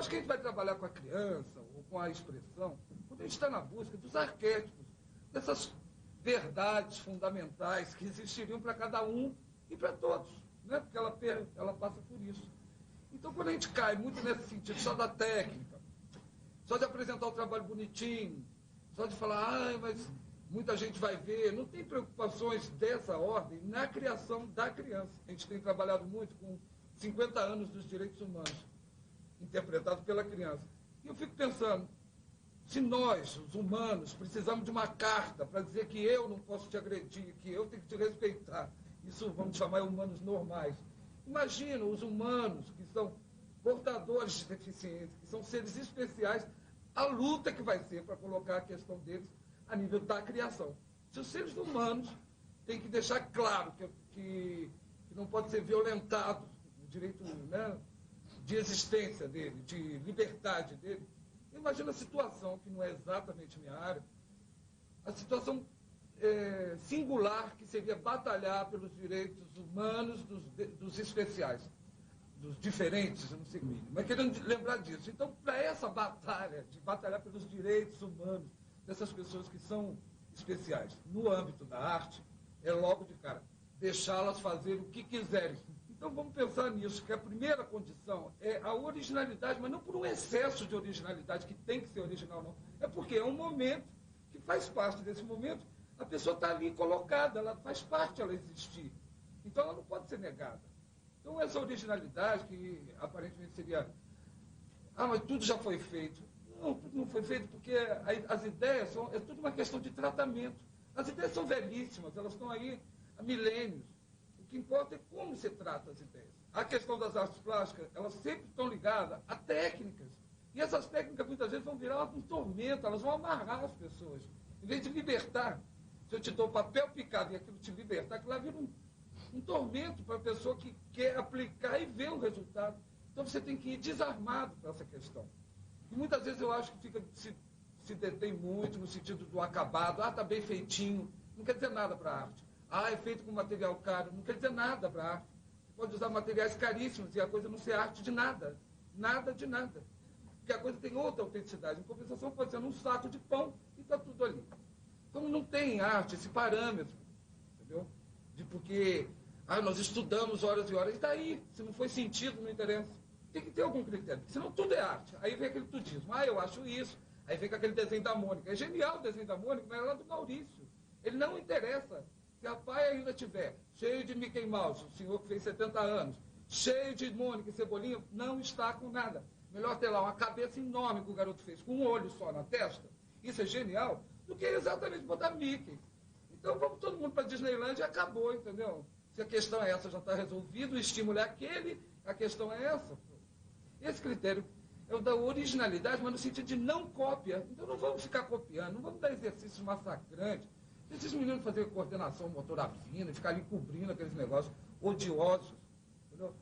acho que a gente vai trabalhar com a criança, ou com a expressão, quando a gente está na busca dos arquétipos, dessas verdades fundamentais que existiriam para cada um e para todos, né? Porque ela passa por isso. Então, quando a gente cai muito nesse sentido, só da técnica, só de apresentar o trabalho bonitinho, só de falar, mas muita gente vai ver, não tem preocupações dessa ordem na criação da criança. A gente tem trabalhado muito com 50 anos dos direitos humanos, interpretado pela criança. E eu fico pensando, se nós, os humanos, precisamos de uma carta para dizer que eu não posso te agredir, que eu tenho que te respeitar, isso vamos chamar humanos normais. Imagina os humanos que são portadores de deficiência, que são seres especiais, a luta que vai ser para colocar a questão deles a nível da criação. Se os seres humanos têm que deixar claro que não pode ser violentado o direito, né, de existência dele, de liberdade dele, imagina a situação, que não é exatamente minha área, a situação singular que seria batalhar pelos direitos humanos dos especiais, dos diferentes, eu não sei mínimo, mas querendo lembrar disso. Então, para essa batalha, de batalhar pelos direitos humanos dessas pessoas que são especiais, no âmbito da arte, é logo de cara, deixá-las fazer o que quiserem. Então, vamos pensar nisso, que a primeira condição é a originalidade, mas não por um excesso de originalidade, que tem que ser original, não. É porque é um momento que faz parte desse momento, a pessoa está ali colocada, ela faz parte, ela existir. Então, ela não pode ser negada. Então, essa originalidade, que aparentemente seria, mas tudo já foi feito. Não, tudo não foi feito, porque as ideias é tudo uma questão de tratamento. As ideias são velhíssimas, elas estão aí há milênios. O que importa é como se trata as ideias. A questão das artes plásticas, elas sempre estão ligadas a técnicas. E essas técnicas, muitas vezes, vão virar um tormento, elas vão amarrar as pessoas. Em vez de libertar, se eu te dou papel picado e aquilo te libertar, aquilo lá vira um tormento para a pessoa que quer aplicar e ver o resultado. Então você tem que ir desarmado para essa questão. E muitas vezes eu acho que se detém muito no sentido do acabado. Está bem feitinho, não quer dizer nada para a arte. É feito com material caro, não quer dizer nada para a arte. Você pode usar materiais caríssimos e a coisa não ser arte de nada. Nada de nada. Porque a coisa tem outra autenticidade. Em compensação, pode ser num saco de pão e está tudo ali. Então não tem arte, esse parâmetro, entendeu? De porque nós estudamos horas e horas, e daí, se não foi sentido, não interessa. Tem que ter algum critério, senão tudo é arte. Aí vem aquele tudismo, eu acho isso, aí vem com aquele desenho da Mônica. É genial o desenho da Mônica, mas é lá do Maurício. Ele não interessa. Se a pai ainda tiver cheio de Mickey Mouse, o senhor que fez 70 anos, cheio de Mônica e Cebolinha, não está com nada. Melhor ter lá uma cabeça enorme que o garoto fez, com um olho só na testa, isso é genial, do que exatamente botar Mickey. Então vamos todo mundo para Disneyland e acabou, entendeu? Se a questão é essa, já está resolvido, o estímulo é aquele, a questão é essa. Esse critério é o da originalidade, mas no sentido de não cópia. Então não vamos ficar copiando, não vamos dar exercícios massacrantes. Esses meninos fazerem coordenação motora fina e ficar ali cobrindo aqueles negócios odiosos. Entendeu?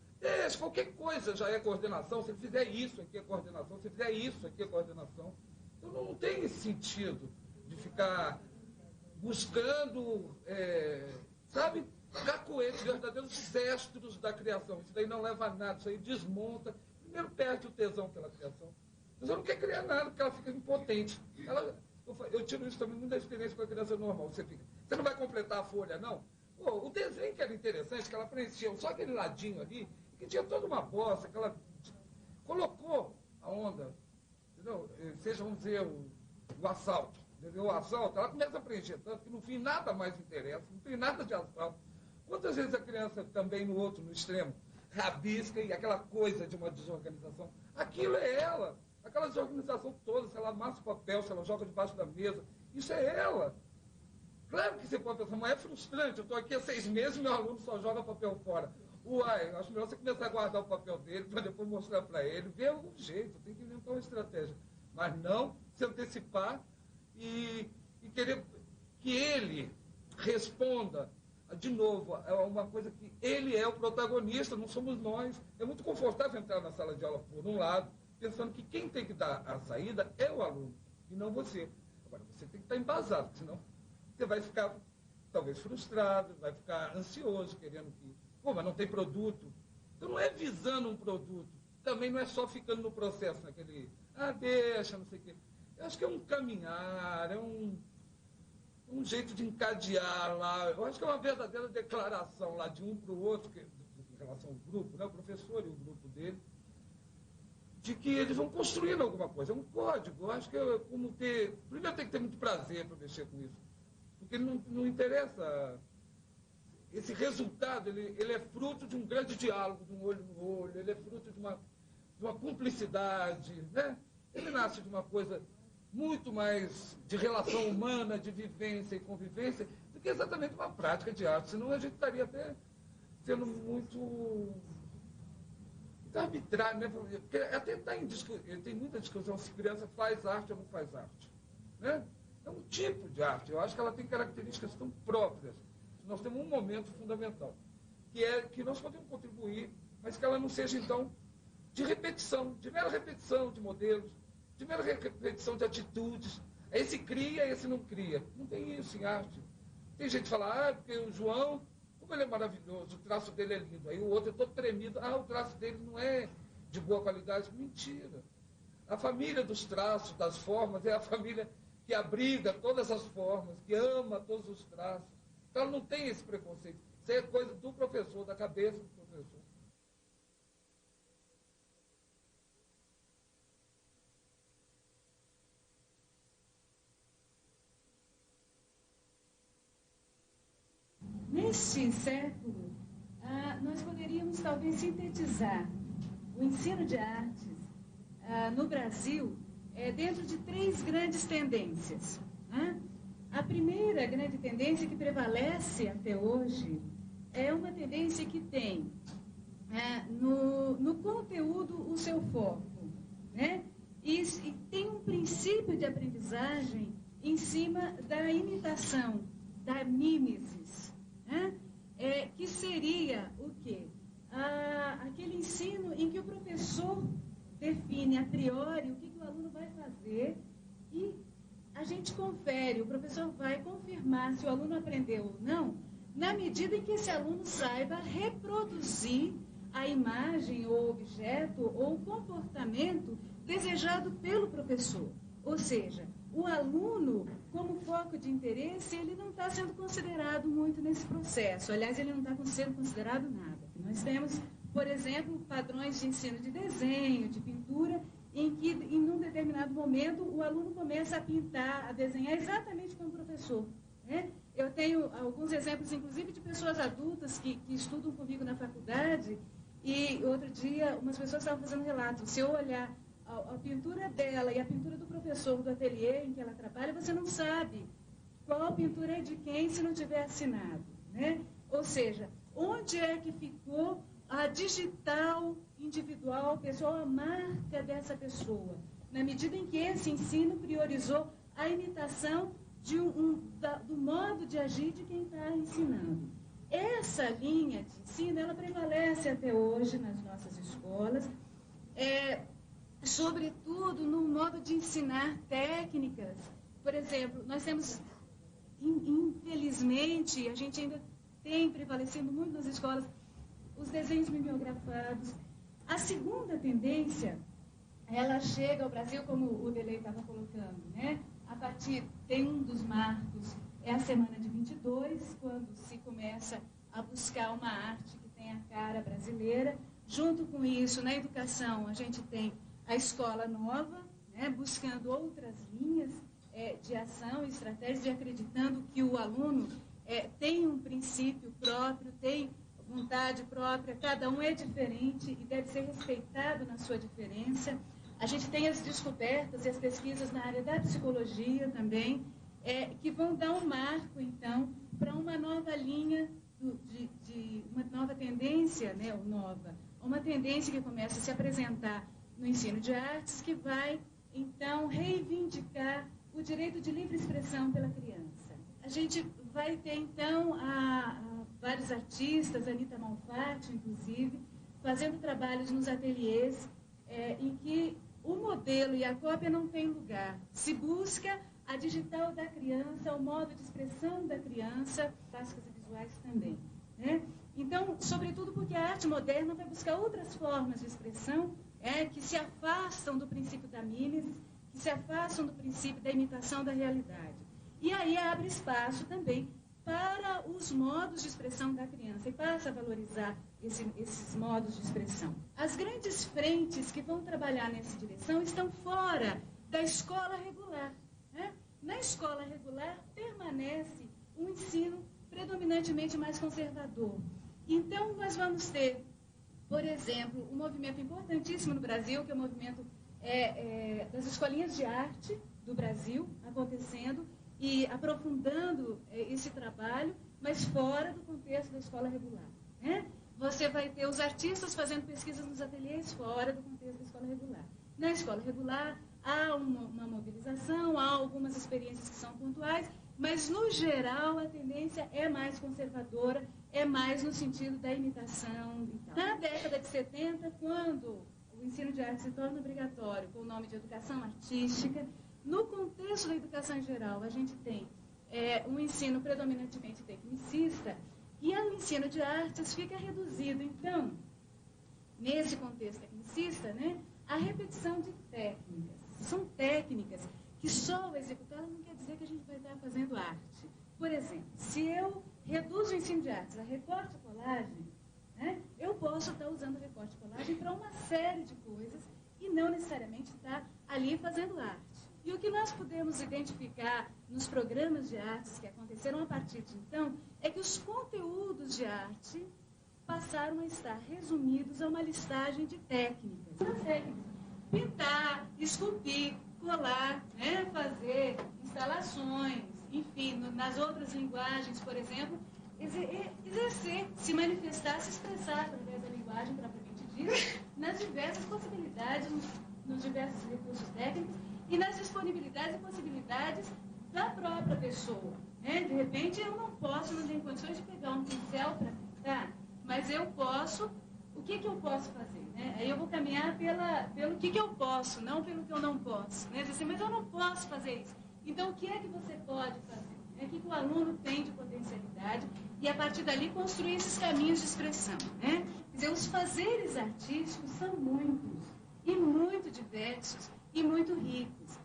Qualquer coisa já é coordenação. Se ele fizer isso, aqui é coordenação. Se ele fizer isso, aqui é coordenação. Então não tem esse sentido de ficar buscando, sabe, cacoetes, verdadeiros cestros da criação. Isso daí não leva a nada, isso aí desmonta. Primeiro perde o tesão pela criação. A pessoa não quer criar nada, porque ela fica impotente. Eu tiro isso também muito da experiência com a criança normal. Você não vai completar a folha, não? O desenho que era interessante, que ela preencheu só aquele ladinho ali, que tinha toda uma bosta, que ela colocou a onda, entendeu? Seja, vamos dizer, o assalto. Entendeu? O assalto, ela começa a preencher tanto que no fim nada mais interessa, não tem nada de assalto. Quantas vezes a criança também no extremo, rabisca e aquela coisa de uma desorganização, aquilo é ela. Aquela desorganização toda, se ela amassa o papel, se ela joga debaixo da mesa, isso é ela. Claro que você pode pensar, mas é frustrante, eu estou aqui há 6 meses e meu aluno só joga papel fora. Acho melhor você começar a guardar o papel dele para depois mostrar para ele, ver algum jeito, tem que inventar uma estratégia. Mas não se antecipar e querer que ele responda de novo. É uma coisa que ele é o protagonista, não somos nós. É muito confortável entrar na sala de aula por um lado, pensando que quem tem que dar a saída é o aluno, e não você. Agora, você tem que estar embasado, senão você vai ficar, talvez, frustrado, vai ficar ansioso, querendo que... mas não tem produto. Então, não é visando um produto, também não é só ficando no processo, naquele, deixa, não sei o quê. Eu acho que é um caminhar, é um jeito de encadear lá. Eu acho que é uma verdadeira declaração lá de um para o outro, em relação ao grupo, né, o professor e o grupo dele, de que eles vão construindo alguma coisa. É um código. Eu acho que é como ter... Primeiro tem que ter muito prazer para mexer com isso. Porque não interessa... Esse resultado, ele é fruto de um grande diálogo, de um olho no olho, ele é fruto de uma cumplicidade, né? Ele nasce de uma coisa muito mais de relação humana, de vivência e convivência, do que exatamente uma prática de arte. Senão a gente estaria até sendo muito arbitrário, né? Porque até tem muita discussão se criança faz arte ou não faz arte, né? É um tipo de arte. Eu acho que ela tem características tão próprias. Nós temos um momento fundamental, que é que nós podemos contribuir, mas que ela não seja, então, de repetição, de mera repetição de modelos, de mera repetição de atitudes. Esse cria, esse não cria. Não tem isso em arte. Tem gente que fala, porque o João, como ele é maravilhoso, o traço dele é lindo. Aí o outro é todo tremido, o traço dele não é de boa qualidade. Mentira. A família dos traços, das formas, é a família que abriga todas as formas, que ama todos os traços. Então, ela não tem esse preconceito. Isso é coisa do professor, da cabeça do professor. Neste século, nós poderíamos talvez sintetizar o ensino de artes no Brasil dentro de 3 grandes tendências. A primeira grande tendência que prevalece até hoje é uma tendência que tem no conteúdo o seu foco, né? E tem um princípio de aprendizagem em cima da imitação, da mimesis, né? Que seria o quê? Aquele ensino em que o professor define a priori o que o aluno vai fazer e a gente confere, o professor vai confirmar se o aluno aprendeu ou não, na medida em que esse aluno saiba reproduzir a imagem ou objeto ou comportamento desejado pelo professor. Ou seja, o aluno, como foco de interesse, ele não está sendo considerado muito nesse processo. Aliás, ele não está sendo considerado nada. Nós temos, por exemplo, padrões de ensino de desenho, de pintura, em que, em um determinado momento, o aluno começa a pintar, a desenhar exatamente como o professor, né? Eu tenho alguns exemplos, inclusive, de pessoas adultas que estudam comigo na faculdade, e outro dia, umas pessoas estavam fazendo relato. Se eu olhar a pintura dela e a pintura do professor do ateliê em que ela trabalha, você não sabe qual pintura é de quem se não tiver assinado, né? Ou seja, onde é que ficou a digital, individual, pessoal, a marca dessa pessoa, na medida em que esse ensino priorizou a imitação do modo de agir de quem está ensinando. Essa linha de ensino, ela prevalece até hoje nas nossas escolas, sobretudo no modo de ensinar técnicas. Por exemplo, nós temos, infelizmente, a gente ainda tem prevalecendo muito nas escolas, os desenhos mimeografados. A segunda tendência, ela chega ao Brasil, como o Delei estava colocando, né? A partir, tem um dos marcos, é a semana de 22, quando se começa a buscar uma arte que tem a cara brasileira. Junto com isso, na educação, a gente tem a escola nova, né? Buscando outras linhas de ação, estratégias, e acreditando que o aluno tem um princípio próprio, tem vontade própria, cada um é diferente e deve ser respeitado na sua diferença. A gente tem as descobertas e as pesquisas na área da psicologia também, que vão dar um marco, então, para uma nova linha, uma nova tendência, né, uma tendência que começa a se apresentar no ensino de artes, que vai, então, reivindicar o direito de livre expressão pela criança. A gente vai ter, então, vários artistas, Anita Malfatti, inclusive, fazendo trabalhos nos ateliês em que o modelo e a cópia não tem lugar. Se busca a digital da criança, o modo de expressão da criança, plásticas e visuais também, né? Então, sobretudo porque a arte moderna vai buscar outras formas de expressão que se afastam do princípio da mimesis, que se afastam do princípio da imitação da realidade. E aí abre espaço também para os modos de expressão da criança e passa a valorizar esses modos de expressão. As grandes frentes que vão trabalhar nessa direção estão fora da escola regular. Né? Na escola regular permanece um ensino predominantemente mais conservador. Então, nós vamos ter, por exemplo, um movimento importantíssimo no Brasil, que é o movimento das escolinhas de arte do Brasil, acontecendo e aprofundando esse trabalho, mas fora do contexto da escola regular. Né? Você vai ter os artistas fazendo pesquisas nos ateliês fora do contexto da escola regular. Na escola regular, há uma mobilização, há algumas experiências que são pontuais, mas, no geral, a tendência é mais conservadora, é mais no sentido da imitação e tal. Na década de 70, quando o ensino de arte se torna obrigatório com o nome de educação artística, no contexto da educação em geral, a gente tem um ensino predominantemente tecnicista e o ensino de artes fica reduzido. Então, nesse contexto tecnicista, né, a repetição de técnicas. São técnicas que só o executar não quer dizer que a gente vai estar fazendo arte. Por exemplo, se eu reduzo o ensino de artes a recorte e colagem, né, eu posso estar usando recorte e colagem para uma série de coisas e não necessariamente estar ali fazendo arte. E o que nós podemos identificar nos programas de artes que aconteceram a partir de então é que os conteúdos de arte passaram a estar resumidos a uma listagem de técnicas. As técnicas: pintar, esculpir, colar, né, fazer instalações, enfim, nas outras linguagens, por exemplo, exercer, se manifestar, se expressar através da linguagem propriamente dita, nas diversas possibilidades, nos diversos recursos técnicos e nas disponibilidades e possibilidades da própria pessoa. Né? De repente, eu não posso, não tenho condições de pegar um pincel para pintar, mas eu posso. O que eu posso fazer? Né? Aí eu vou caminhar pelo que eu posso, não pelo que eu não posso. Né? Dizer assim, mas eu não posso fazer isso. Então, o que é que você pode fazer? O que o aluno tem de potencialidade e, a partir dali, construir esses caminhos de expressão. Né? Quer dizer, os fazeres artísticos são muitos, e muito diversos, e muito ricos.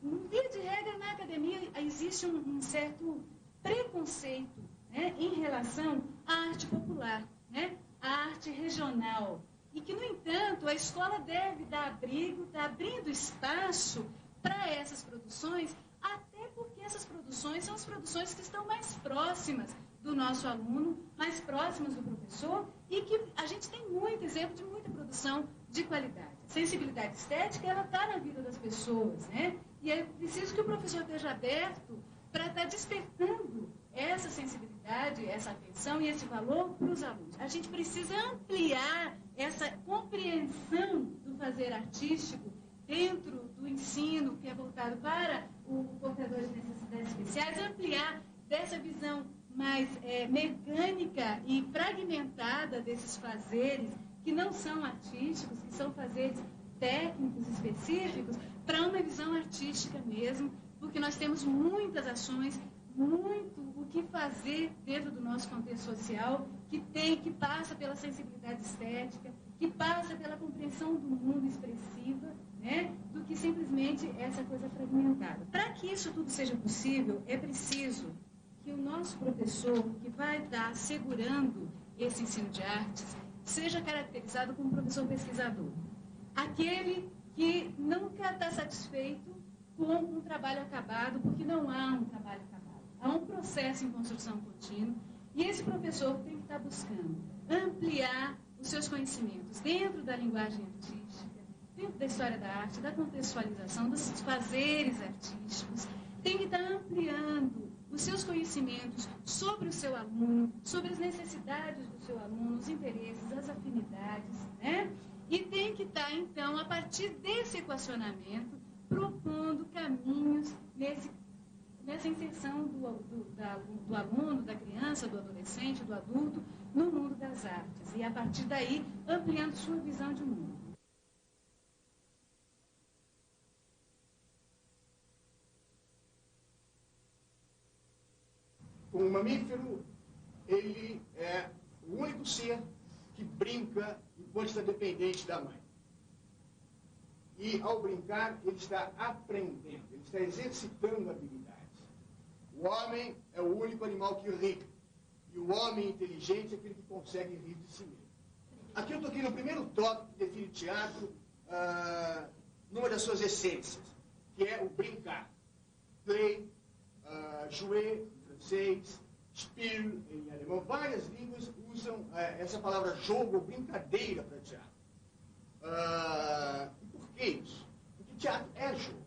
Via de regra, na academia, existe um certo preconceito, né, em relação à arte popular, né? A arte regional, e que, no entanto, a escola deve dar abrigo, está abrindo espaço para essas produções, até porque essas produções são as produções que estão mais próximas do nosso aluno, mais próximas do professor, e que a gente tem muito exemplo de muita produção de qualidade. A sensibilidade estética, ela está na vida das pessoas, né? E é preciso que o professor esteja aberto para estar despertando essa sensibilidade, essa atenção e esse valor para os alunos. A gente precisa ampliar essa compreensão do fazer artístico dentro do ensino que é voltado para o portador de necessidades especiais, ampliar dessa visão mais mecânica e fragmentada desses fazeres que não são artísticos, que são fazeres técnicos específicos, para uma visão artística mesmo, porque nós temos muitas ações, muito o que fazer dentro do nosso contexto social, que passa pela sensibilidade estética, que passa pela compreensão do mundo expressiva, né, do que simplesmente essa coisa fragmentada. Para que isso tudo seja possível, é preciso que o nosso professor, que vai estar assegurando esse ensino de artes, seja caracterizado como professor pesquisador. Aquele que nunca está satisfeito com um trabalho acabado, porque não há um trabalho acabado. Há um processo em construção contínua, e esse professor tem que estar buscando ampliar os seus conhecimentos dentro da linguagem artística, dentro da história da arte, da contextualização, dos fazeres artísticos, tem que estar ampliando os seus conhecimentos sobre o seu aluno, sobre as necessidades do seu aluno, os interesses, as afinidades, né? E tem que estar, então, a partir desse equacionamento, propondo caminhos nessa inserção do aluno, da criança, do adolescente, do adulto, no mundo das artes. E, a partir daí, ampliando sua visão de mundo. O mamífero, ele é o único ser que brinca enquanto está dependente da mãe. E, ao brincar, ele está aprendendo, ele está exercitando habilidades. O homem é o único animal que ri. E o homem inteligente é aquele que consegue rir de si mesmo. Aqui eu toquei no primeiro tópico que define teatro numa das suas essências, que é o brincar. Play, jouer, em francês, spiel, em alemão. Várias línguas usam essa palavra jogo ou brincadeira para teatro. E por que isso? Porque teatro é jogo,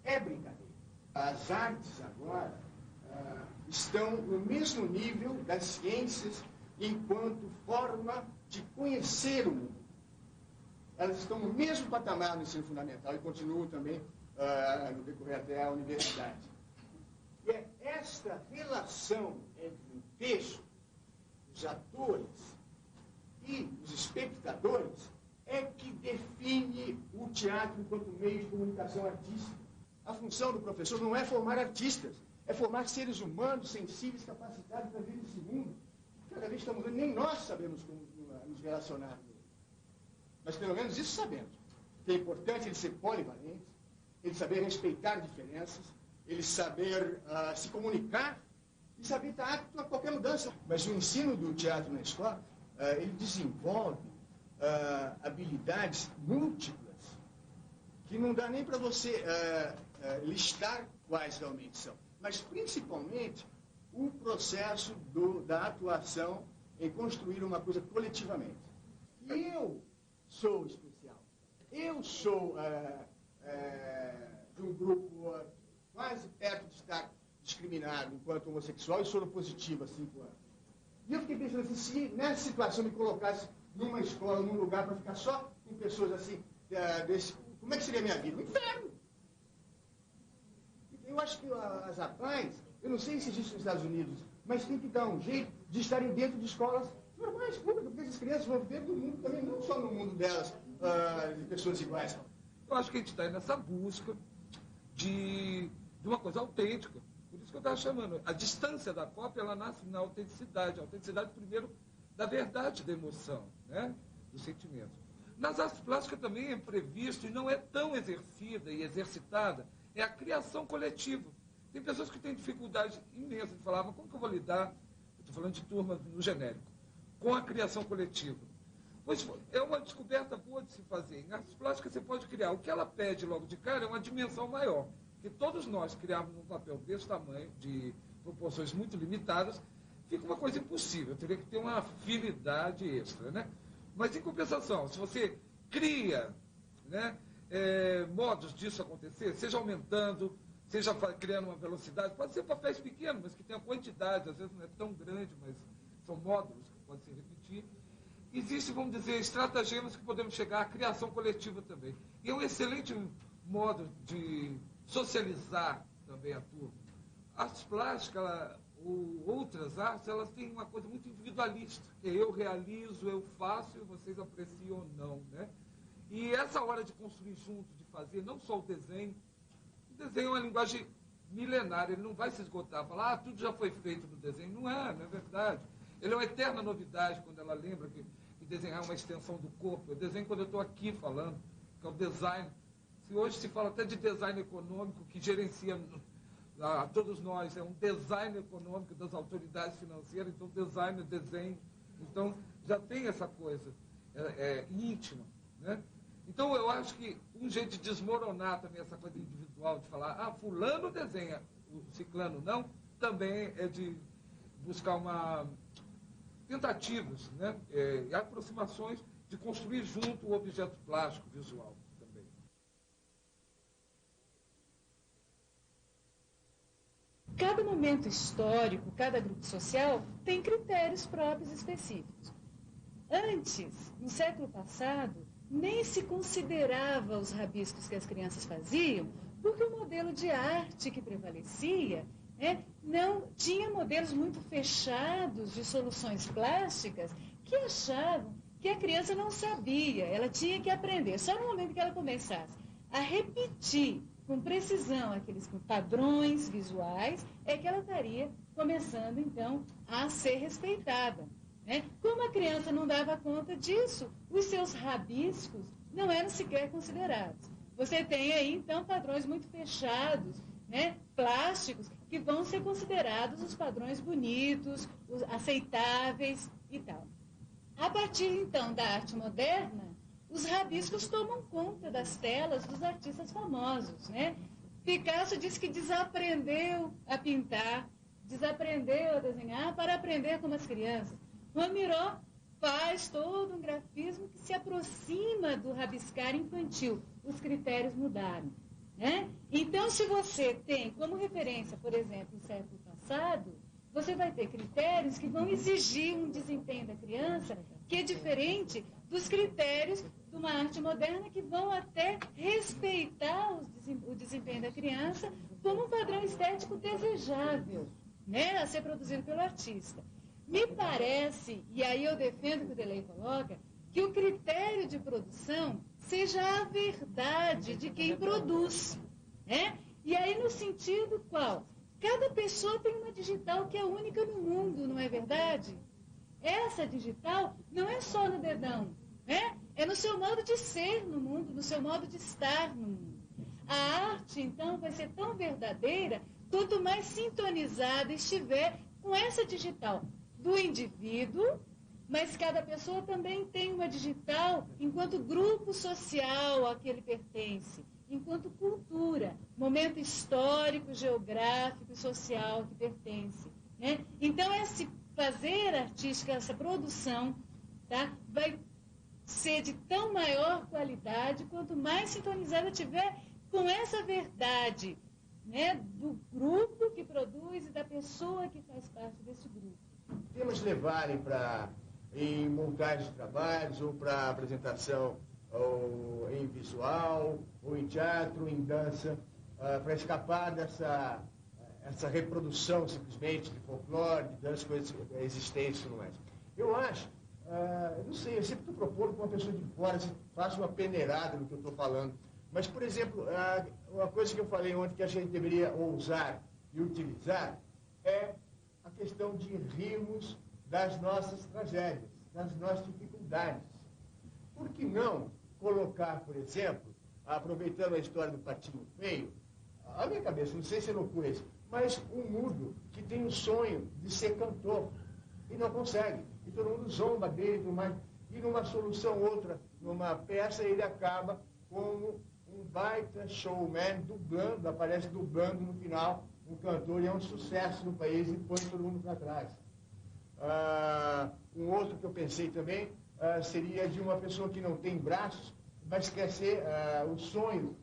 é brincadeira. As artes agora estão no mesmo nível das ciências enquanto forma de conhecer o mundo. Elas estão no mesmo patamar no ensino fundamental e continuam também no decorrer até a universidade. E é esta relação entre o texto, os atores e os espectadores é que define o teatro enquanto meio de comunicação artística. A função do professor não é formar artistas, é formar seres humanos, sensíveis, capacitados para ver esse mundo. Cada vez está mudando, nem nós sabemos como nos relacionar com ele. Mas pelo menos isso sabemos. Que é importante ele ser polivalente, ele saber respeitar diferenças, ele saber se comunicar e saber estar apto a qualquer mudança. Mas o ensino do teatro na escola, ele desenvolve habilidades múltiplas que não dá nem para você listar quais realmente são. Mas, principalmente, o processo da atuação em construir uma coisa coletivamente. E eu sou especial. Eu sou de um grupo quase perto de estar discriminado enquanto homossexual e soro positivo há 5 anos. E eu fiquei pensando assim, se nessa situação me colocasse numa escola, num lugar, para ficar só com pessoas assim, como é que seria a minha vida? Um inferno! Eu acho que as APAES, eu não sei se existe nos Estados Unidos, mas tem que dar um jeito de estarem dentro de escolas normais, públicas, porque essas crianças vão viver no mundo também, não só no mundo delas, de pessoas iguais. Eu acho que a gente está nessa busca de uma coisa autêntica. Por isso que eu estava chamando. A distância da cópia, ela nasce na autenticidade. A autenticidade, primeiro, da verdade, da emoção, né? Do sentimento. Nas artes plásticas também é previsto, e não é tão exercida e exercitada, é a criação coletiva. Tem pessoas que têm dificuldade imensa de falar, mas como que eu vou lidar, eu estou falando de turma no genérico, com a criação coletiva? Pois é uma descoberta boa de se fazer. Em artes plásticas você pode criar. O que ela pede logo de cara é uma dimensão maior. Que todos nós criarmos num papel desse tamanho, de proporções muito limitadas, fica uma coisa impossível. Teria que ter uma afinidade extra, né? Mas, em compensação, se você cria, né, modos disso acontecer, seja aumentando, seja criando uma velocidade, pode ser papéis pequenos, mas que tenham quantidade, às vezes não é tão grande, mas são módulos que podem se repetir. Existem, vamos dizer, estratagemas que podemos chegar à criação coletiva também. E é um excelente modo de socializar também a turma. Artes plásticas, ou outras artes, elas têm uma coisa muito individualista, que é eu realizo, eu faço, e vocês apreciam ou não, né? E essa hora de construir junto, de fazer, não só o desenho é uma linguagem milenária, ele não vai se esgotar, falar, tudo já foi feito no desenho. Não é verdade. Ele é uma eterna novidade quando ela lembra que desenhar é uma extensão do corpo. Eu desenho quando eu estou aqui falando, que é o design. Se hoje se fala até de design econômico, que gerencia a todos nós, é um design econômico das autoridades financeiras, então desenho. Então, já tem essa coisa íntima, né? Então, eu acho que um jeito de desmoronar também essa coisa individual, de falar, fulano desenha, o ciclano não, também é de buscar tentativas, né? E aproximações de construir junto o objeto plástico visual também. Cada momento histórico, cada grupo social tem critérios próprios específicos. Antes, no século passado, nem se considerava os rabiscos que as crianças faziam, porque o modelo de arte que prevalecia não tinha modelos muito fechados de soluções plásticas que achavam que a criança não sabia, ela tinha que aprender. Só no momento que ela começasse a repetir com precisão aqueles padrões visuais, é que ela estaria começando, então, a ser respeitada. Né? Como a criança não dava conta disso, os seus rabiscos não eram sequer considerados. Você tem aí, então, padrões muito fechados, né, plásticos, que vão ser considerados os padrões bonitos, os aceitáveis e tal. A partir, então, da arte moderna, os rabiscos tomam conta das telas dos artistas famosos, né? Picasso diz que desaprendeu a pintar, desaprendeu a desenhar para aprender como as crianças. Juan Miró faz todo um grafismo que se aproxima do rabiscar infantil. Os critérios mudaram, né? Então, se você tem como referência, por exemplo, o século passado, você vai ter critérios que vão exigir um desempenho da criança que é diferente dos critérios de uma arte moderna, que vão até respeitar o desempenho da criança como um padrão estético desejável, né, a ser produzido pelo artista. Me parece, e aí eu defendo o que o Delay coloca, que o critério de produção seja a verdade de quem produz, né? E aí no sentido qual? Cada pessoa tem uma digital que é única no mundo, não é verdade? Essa digital não é só no dedão, né? É no seu modo de ser no mundo, no seu modo de estar no mundo. A arte, então, vai ser tão verdadeira quanto mais sintonizada estiver com essa digital do indivíduo, mas cada pessoa também tem uma digital enquanto grupo social a que ele pertence, enquanto cultura, momento histórico, geográfico e social que pertence, né? Então, esse fazer artística, essa produção, tá, vai ser de tão maior qualidade quanto mais sintonizada tiver com essa verdade, né, do grupo que produz e da pessoa que faz parte desse grupo. Temas levarem para em montagem de trabalhos ou para apresentação ou em visual, ou em teatro, em dança, para escapar dessa essa reprodução simplesmente de folclore, de dança, coisas existentes e tudo mais. Eu acho, eu não sei, eu sempre estou propondo para uma pessoa de fora, se faça uma peneirada no que eu estou falando. Mas, por exemplo, uma coisa que eu falei ontem que a gente deveria ousar e utilizar é a questão de rirmos das nossas tragédias, das nossas dificuldades. Por que não colocar, por exemplo, aproveitando a história do Patinho Feio, a minha cabeça, não sei se é loucura isso, mas um mudo que tem o sonho de ser cantor e não consegue. E todo mundo zomba dele, e numa solução outra, numa peça, ele acaba como um baita showman, dublando, aparece dublando no final, um cantor, e é um sucesso no país e põe todo mundo para trás. Um outro que eu pensei também seria de uma pessoa que não tem braços, mas quer ser o sonho,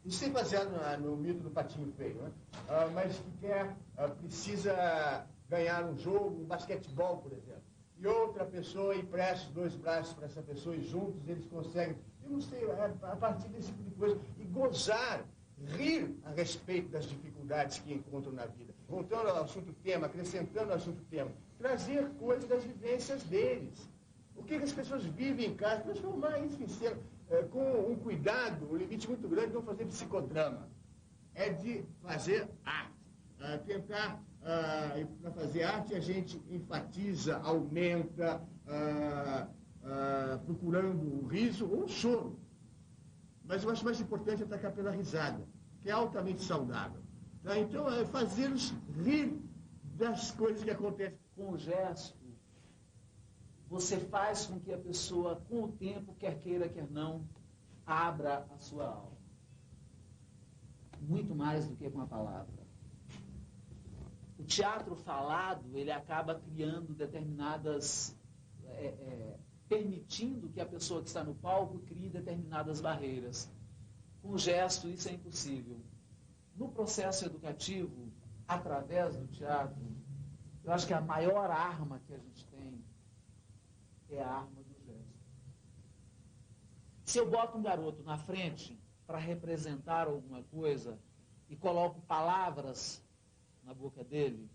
isso é baseado no mito do Patinho Feio, né? Mas que precisa ganhar um jogo, um basquetebol, por exemplo. E outra pessoa empresta os 2 braços para essa pessoa e juntos eles conseguem, eu não sei, a partir desse tipo de coisa, e gozar, rir a respeito das dificuldades que encontram na vida. Voltando ao assunto tema, acrescentando ao assunto tema, trazer coisas das vivências deles. O que as pessoas vivem em casa, transformar isso em cena, com um cuidado, um limite muito grande de não fazer psicodrama. É de fazer arte. Tentar, para fazer arte, a gente enfatiza, aumenta, procurando o riso ou o choro. Mas eu acho mais importante atacar pela risada, que é altamente saudável. Tá? Então, é fazê-los rir das coisas que acontecem. Com o gesto, você faz com que a pessoa, com o tempo, quer queira, quer não, abra a sua alma. Muito mais do que com a palavra. O teatro falado, ele acaba criando determinadas... permitindo que a pessoa que está no palco crie determinadas barreiras. Com o gesto, isso é impossível. No processo educativo, através do teatro, eu acho que a maior arma que a gente tem é a arma do gesto. Se eu boto um garoto na frente para representar alguma coisa e coloco palavras na boca dele,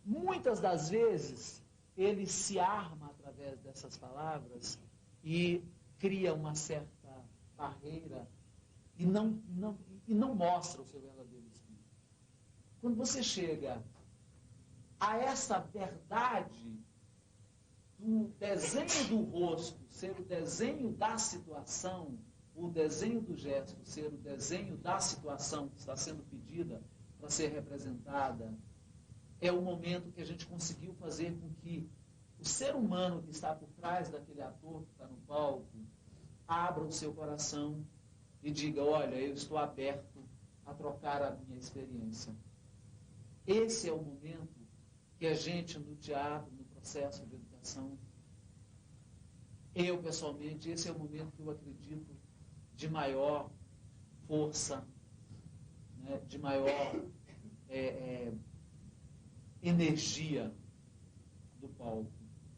muitas das vezes ele se arma através dessas palavras e cria uma certa barreira e não mostra o seu verdadeiro espírito. Quando você chega a essa verdade do desenho do rosto ser o desenho da situação, o desenho do gesto ser o desenho da situação que está sendo pedida para ser representada, é o momento que a gente conseguiu fazer com que o ser humano que está por trás daquele ator que está no palco abra o seu coração e diga, olha, eu estou aberto a trocar a minha experiência. Esse é o momento que a gente, no teatro, no processo de educação, eu, pessoalmente, esse é o momento que eu acredito de maior força, né, de maior energia do palco.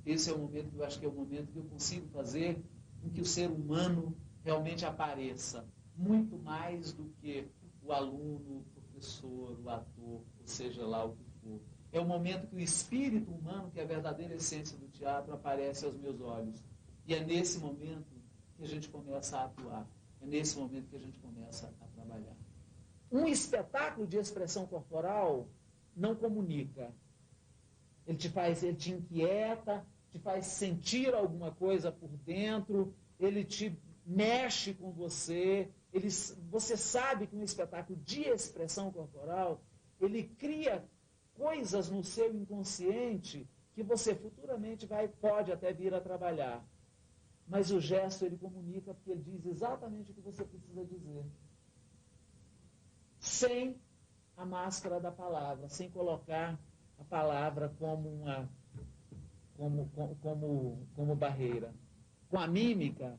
Esse é o momento que eu acho que é o momento que eu consigo fazer com que o ser humano realmente apareça, muito mais do que o aluno, o professor, o ator, ou seja lá o que for. É o momento que o espírito humano, que é a verdadeira essência do teatro, aparece aos meus olhos. E é nesse momento que a gente começa a atuar. É nesse momento que a gente começa a trabalhar. Um espetáculo de expressão corporal não comunica. Ele te inquieta, te faz sentir alguma coisa por dentro, ele te mexe com você. Você sabe que um espetáculo de expressão corporal, ele cria coisas no seu inconsciente que você futuramente pode até vir a trabalhar. Mas o gesto, ele comunica porque ele diz exatamente o que você precisa dizer. Sem a máscara da palavra, sem colocar a palavra como barreira. Com a mímica,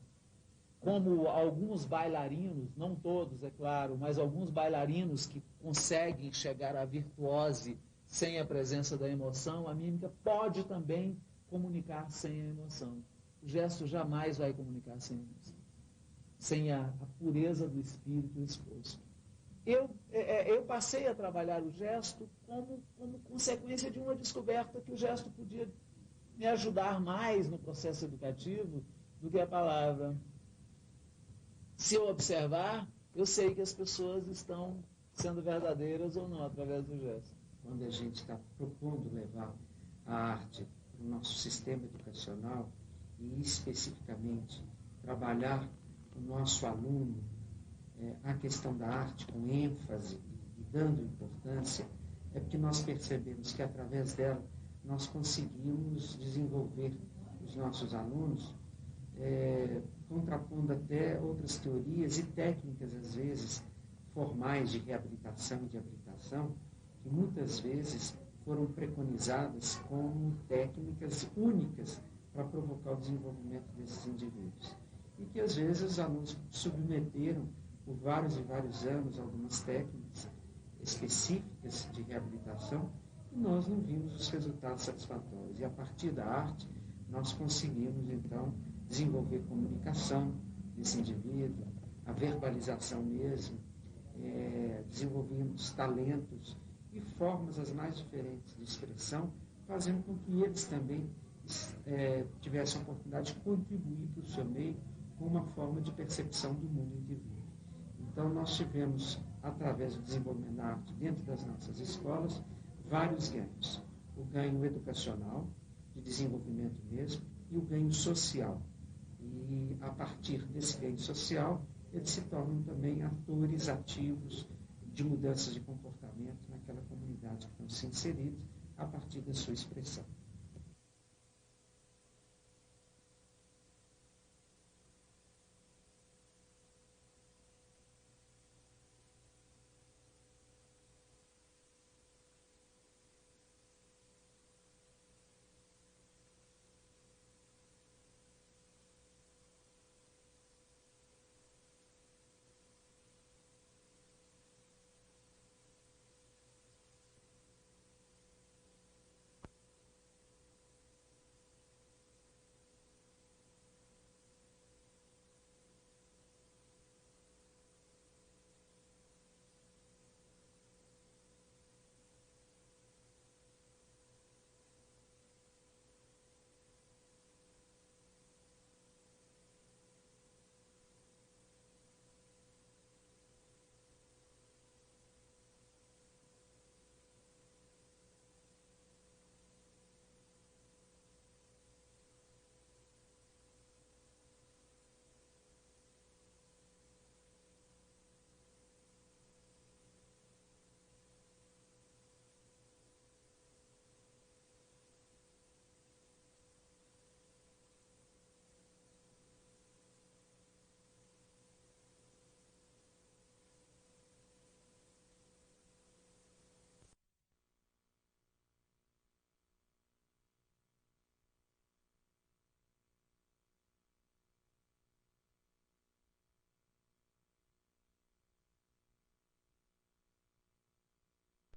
como alguns bailarinos, não todos, é claro, mas alguns bailarinos que conseguem chegar à virtuose sem a presença da emoção, a mímica pode também comunicar sem a emoção. O gesto jamais vai comunicar sem emoção, sem a pureza do espírito exposto. Eu passei a trabalhar o gesto como consequência de uma descoberta que o gesto podia me ajudar mais no processo educativo do que a palavra. Se eu observar, eu sei que as pessoas estão sendo verdadeiras ou não através do gesto. Quando a gente está propondo levar a arte para o nosso sistema educacional e especificamente trabalhar o nosso aluno a questão da arte com ênfase e dando importância, é porque nós percebemos que através dela nós conseguimos desenvolver os nossos alunos, contrapondo até outras teorias e técnicas, às vezes, formais de reabilitação e de habilitação, que muitas vezes foram preconizadas como técnicas únicas para provocar o desenvolvimento desses indivíduos. E que, às vezes, os alunos submeteram por vários e vários anos algumas técnicas específicas de reabilitação e nós não vimos os resultados satisfatórios. E, a partir da arte, nós conseguimos, então, desenvolver comunicação desse indivíduo, a verbalização mesmo, desenvolvemos talentos e formas as mais diferentes de expressão, fazendo com que eles também tivessem a oportunidade de contribuir para o seu meio com uma forma de percepção do mundo em que vive. Então, nós tivemos, através do desenvolvimento da arte dentro das nossas escolas, vários ganhos. O ganho educacional, de desenvolvimento mesmo, e o ganho social. E, a partir desse ganho social, eles se tornam também atores ativos de mudanças de comportamento naquela comunidade que estão se inseridos a partir da sua expressão.